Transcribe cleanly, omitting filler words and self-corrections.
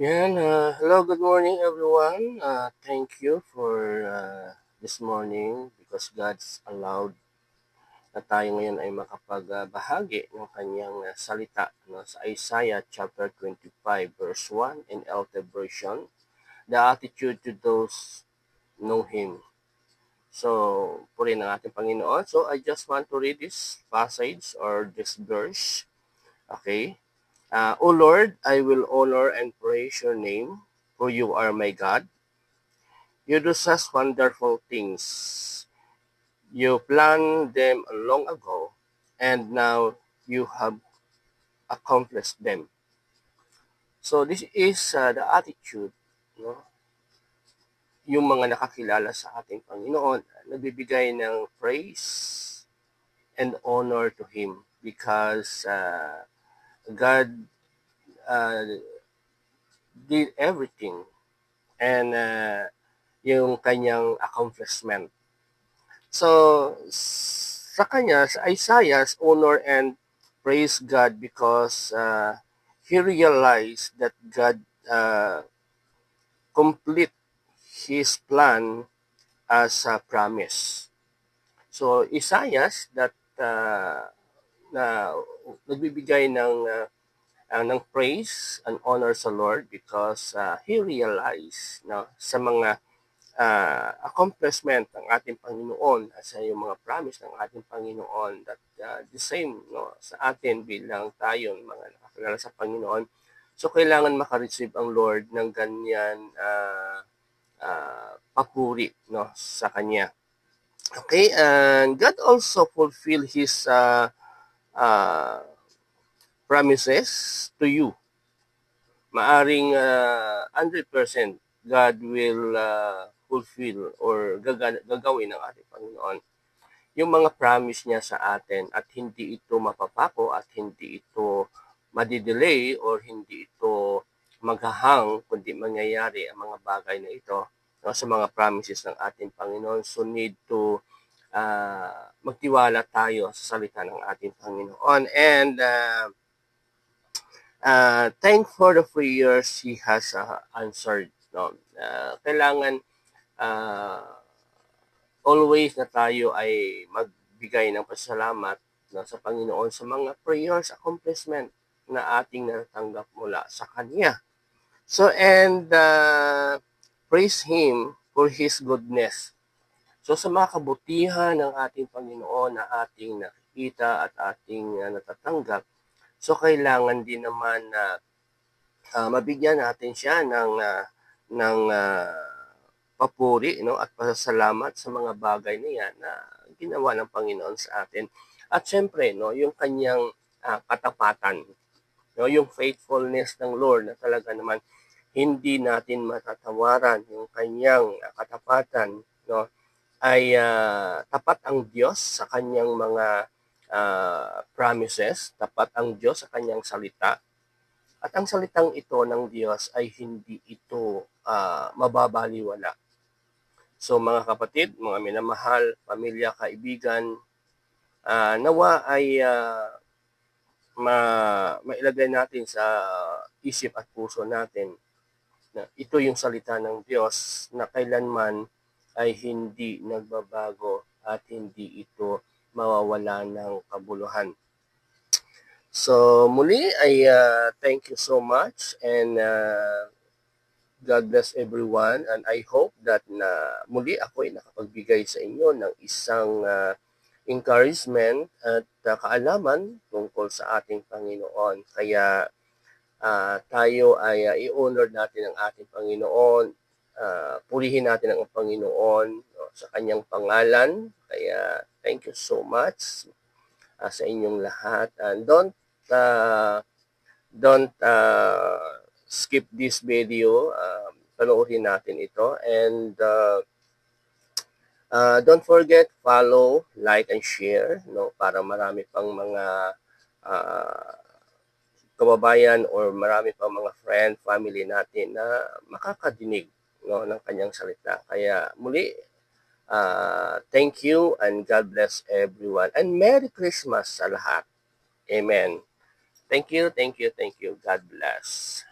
Hello, good morning everyone. Thank you for this morning because God's allowed na tayo ngayon ay makapagbahagi ng kanyang salita, no, sa Isaiah chapter 25 verse 1 in LT version, the attitude to those know Him. So, purihin ang ating Panginoon. So, I just want to read this passage or this verse. Okay? O Lord, I will honor and praise your name, for you are my God. You do such wonderful things. You planned them long ago, and now you have accomplished them. So this is the attitude, no? Yung mga nakakilala sa ating Panginoon, nagbibigay ng praise and honor to Him because God uh, did everything and yung kanyang accomplishment. So, sa kanya, sa Isaiah, honor and praise God because he realized that God complete his plan as a promise. So, Isaiah that na nagbibigay ng praise and honor sa Lord because he realized, no, sa mga accomplishment ng ating Panginoon at sa yung mga promise ng ating Panginoon that the same, no, sa atin bilang tayo mga nakakilala sa Panginoon. So kailangan makareceive ang Lord ng ganyan papuri, no, sa Kanya. Okay, and God also fulfill His promises to you. Maaring 100% God will fulfill or gagawin ng ating Panginoon yung mga promise niya sa atin at hindi ito mapapako at hindi ito madidelay or hindi ito maghahang kundi mangyayari ang mga bagay na ito, no, sa mga promises ng ating Panginoon. So need to magtiwala tayo sa salita ng ating Panginoon and thank for the prayers He has answered. No? Kailangan uh, always na tayo ay magbigay ng pasalamat, no, sa Panginoon sa mga prayers accomplishment na ating natatanggap mula sa Kanya. So, and praise Him for His goodness. So, sa mga kabutihan ng ating Panginoon na ating nakikita at ating natatanggap, so kailangan din naman na mabigyan natin siya ng papuri, no, at pasasalamat sa mga bagay na yan na ginawa ng Panginoon sa atin. At syempre, no, yung kanyang katapatan, no, yung faithfulness ng Lord na talaga naman hindi natin matatawaran yung kanyang katapatan, no, ay tapat ang Diyos sa kanyang mga promises, tapat ang Diyos sa kanyang salita. At ang salitang ito ng Diyos ay hindi ito mababaliwala. So mga kapatid, mga minamahal, pamilya, kaibigan, nawa ay mailagay natin sa isip at puso natin na ito yung salita ng Diyos na kailanman ay hindi nagbabago at hindi ito mawawala ng kabuluhan. So muli ay thank you so much and God bless everyone and I hope that na muli ako ay nakapagbigay sa inyo ng isang encouragement at kaalaman tungkol sa ating Panginoon. Kaya tayo ay i-honor natin ang ating Panginoon, purihin natin ang Panginoon, no, sa kanyang pangalan. Kaya thank you so much sa inyong lahat and don't skip this video. Panoorin natin ito and don't forget follow, like and share, no, para marami pang mga kababayan or marami pang mga friend, family natin na makakadinig, no, ng kanyang salita. Kaya muli, thank you and God bless everyone and Merry Christmas sa lahat. Amen. Thank you, thank you, thank you. God bless.